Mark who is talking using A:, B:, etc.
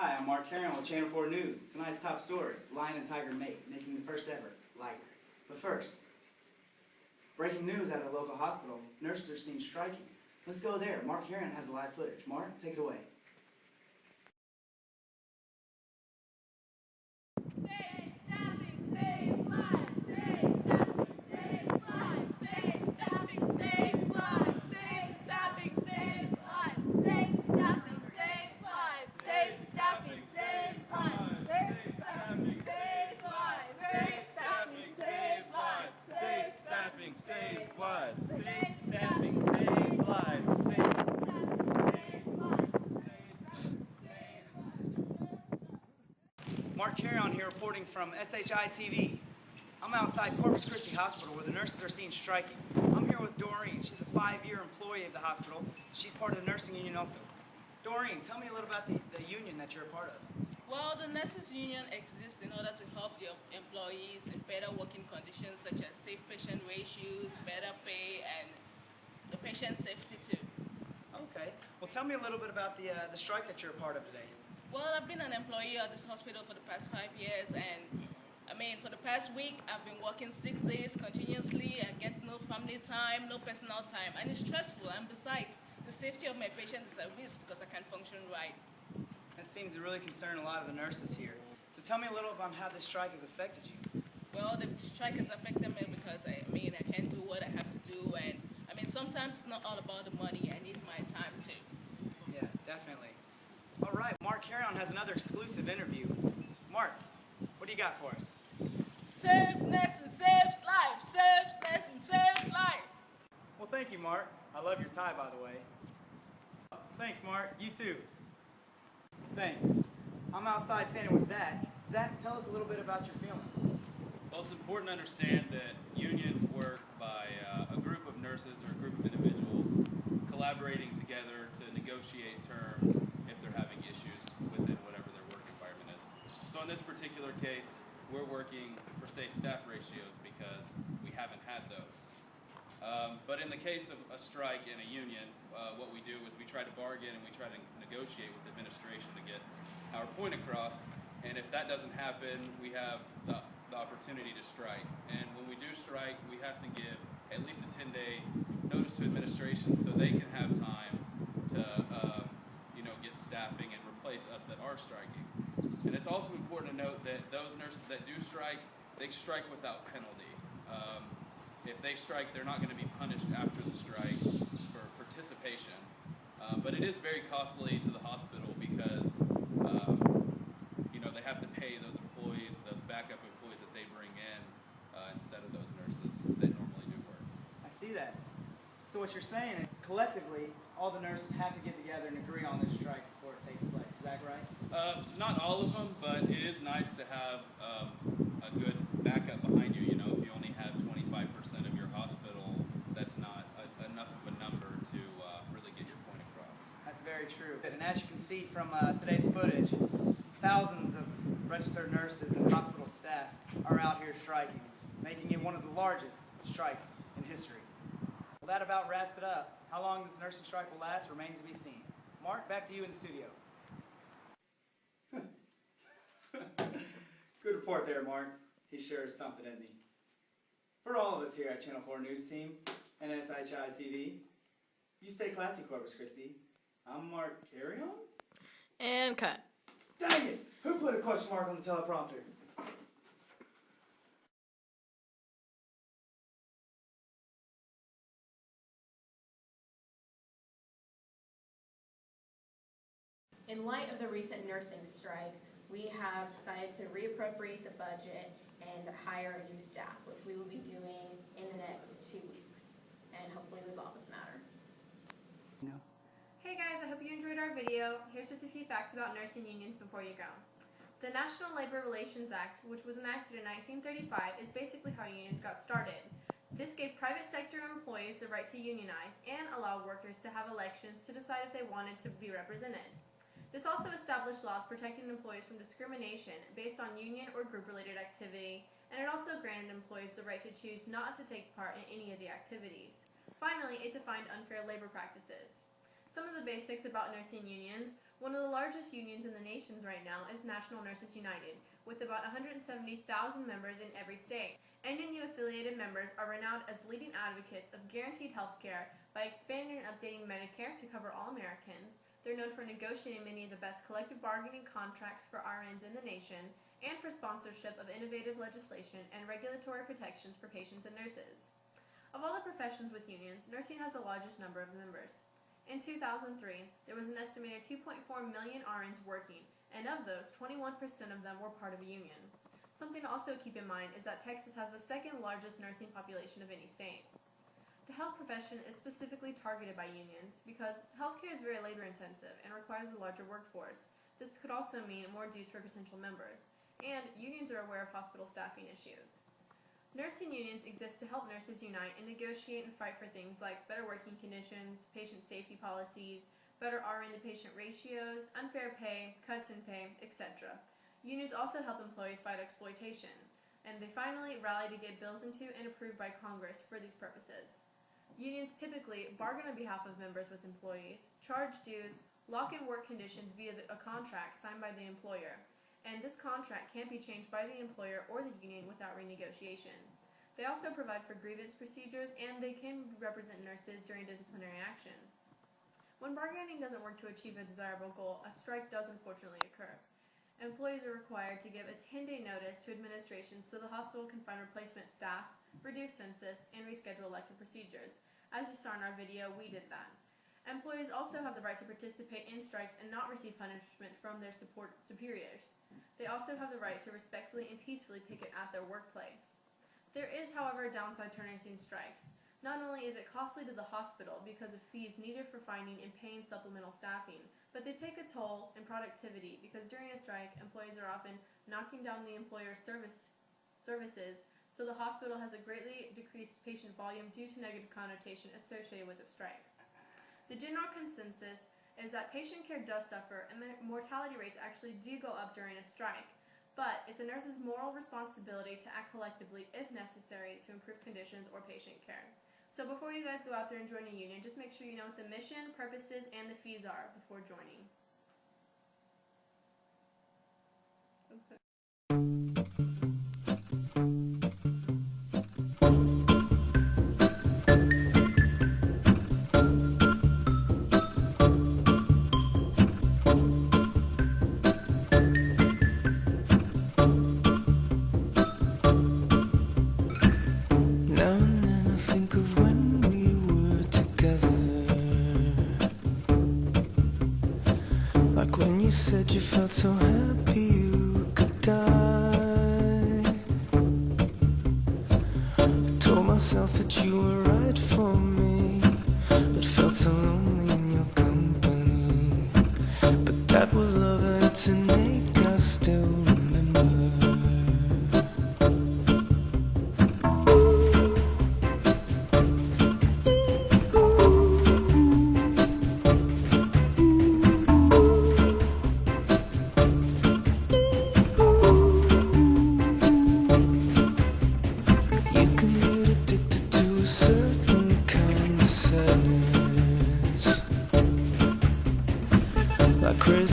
A: Hi, I'm Mark Carrion with Channel 4 News. Tonight's top story, lion and tiger mate, making the first ever liger. But first, breaking news at a local hospital, nurses are seen striking. Let's go there. Mark Carrion has live footage. Mark, take it away. Mark Carrion here reporting from SHI TV. I'm outside Corpus Christi Hospital where the nurses are seen striking. I'm here with Doreen. She's a 5-year employee of the hospital. She's part of the nursing union also. Doreen, tell me a little about the union that you're a part of.
B: Well, the nurses union exists in order to help the employees in better working conditions such as safe patient ratios, better pay, and the patient safety too.
A: Okay. Well, tell me a little bit about the strike that you're a part of today.
B: Well, I've been an employee at this hospital for the past 5 years, and for the past week, I've been working 6 days continuously. I get no family time, no personal time, and it's stressful. And besides, the safety of my patients is at risk because I can't function right.
A: That seems to really concern a lot of the nurses here. So tell me a little about how this strike has affected you.
B: Well, the strike has affected me because I can't do what I have to do, and sometimes it's not all about the money. I need my time too.
A: Yeah, definitely. All right, Mark Carrion has another exclusive interview. Mark, what do you got for us?
B: Safe nursing saves life. Safe nursing saves life.
A: Well, thank you, Mark. I love your tie, by the way. Thanks, Mark. You too. Thanks. I'm outside standing with Zach. Zach, tell us a little bit about your feelings.
C: Well, it's important to understand that unions work by a group of nurses or a group of individuals collaborating together to negotiate terms if they're having issues within whatever their work environment is. So in this particular case, we're working for safe staff ratios because we haven't had those. But in the case of a strike in a union, what we do is we try to bargain and we try to negotiate with administration to get our point across. And if that doesn't happen, we have the opportunity to strike. And when we do strike, we have to give at least a 10-day notice to administration so they can have time to get staffing and replace us that are striking. And it's also important to note that those nurses that do strike, they strike without penalty. If they strike, they're not going to be punished after the strike for participation. But it is very costly to the hospital because they have to pay those employees, those backup employees that they bring in instead of those nurses that normally do work.
A: I see that. So what you're saying, collectively, all the nurses have to get together and agree on this strike before it takes place. Is that right?
C: Not all of them, but it is nice to have a good backup behind you. If you only have 25% of your hospital, that's not enough of a number to really get your point across.
A: That's very true. And as you can see from today's footage, thousands of registered nurses and hospital staff are out here striking, making it one of the largest strikes in history. Well, that about wraps it up. How long this nursing strike will last remains to be seen. Mark, back to you in the studio. Good report there, Mark. He sure is something, isn't he? For all of us here at Channel 4 News Team and SHI TV, you stay classy, Corpus Christi. I'm Mark Carrion.
D: And cut.
A: Dang it! Who put a question mark on the teleprompter?
D: In light of the recent nursing strike, we have decided to reappropriate the budget and hire new staff, which we will be doing in the next 2 weeks, and hopefully resolve this matter.
A: No.
E: Hey guys, I hope you enjoyed our video. Here's just a few facts about nursing unions before you go. The National Labor Relations Act, which was enacted in 1935, is basically how unions got started. This gave private sector employees the right to unionize and allow workers to have elections to decide if they wanted to be represented. This also established laws protecting employees from discrimination based on union or group-related activity, and it also granted employees the right to choose not to take part in any of the activities. Finally, it defined unfair labor practices. Some of the basics about nursing unions. One of the largest unions in the nations right now is National Nurses United, with about 170,000 members in every state. NNU-affiliated members are renowned as leading advocates of guaranteed health care by expanding and updating Medicare to cover all Americans. They're known for negotiating many of the best collective bargaining contracts for RNs in the nation, and for sponsorship of innovative legislation and regulatory protections for patients and nurses. Of all the professions with unions, nursing has the largest number of members. In 2003, there was an estimated 2.4 million RNs working, and of those, 21% of them were part of a union. Something to also keep in mind is that Texas has the second largest nursing population of any state. The health profession is specifically targeted by unions because healthcare is very labor intensive and requires a larger workforce. This could also mean more dues for potential members, and unions are aware of hospital staffing issues. Nursing unions exist to help nurses unite and negotiate and fight for things like better working conditions, patient safety policies, better RN to patient ratios, unfair pay, cuts in pay, etc. Unions also help employees fight exploitation, and they finally rally to get bills into and approved by Congress for these purposes. Unions typically bargain on behalf of members with employees, charge dues, lock in work conditions via a contract signed by the employer, and this contract can't be changed by the employer or the union without renegotiation. They also provide for grievance procedures, and they can represent nurses during disciplinary action. When bargaining doesn't work to achieve a desirable goal, a strike does unfortunately occur. Employees are required to give a 10-day notice to administration so the hospital can find replacement staff, reduce census, and reschedule elective procedures. As you saw in our video, we did that. Employees also have the right to participate in strikes and not receive punishment from their superiors. They also have the right to respectfully and peacefully picket at their workplace. There is, however, a downside to nursing strikes. Not only is it costly to the hospital because of fees needed for finding and paying supplemental staffing, but they take a toll in productivity because during a strike, employees are often knocking down the employer's services, so the hospital has a greatly decreased patient volume due to negative connotation associated with a strike. The general consensus is that patient care does suffer and mortality rates actually do go up during a strike, but it's a nurse's moral responsibility to act collectively if necessary to improve conditions or patient care. So before you guys go out there and join a union, just make sure you know what the mission, purposes, and the fees are before joining.
F: When you said you felt so happy you could die, I told myself that you were right for me, but felt so lonely in your company. But that was love and it's an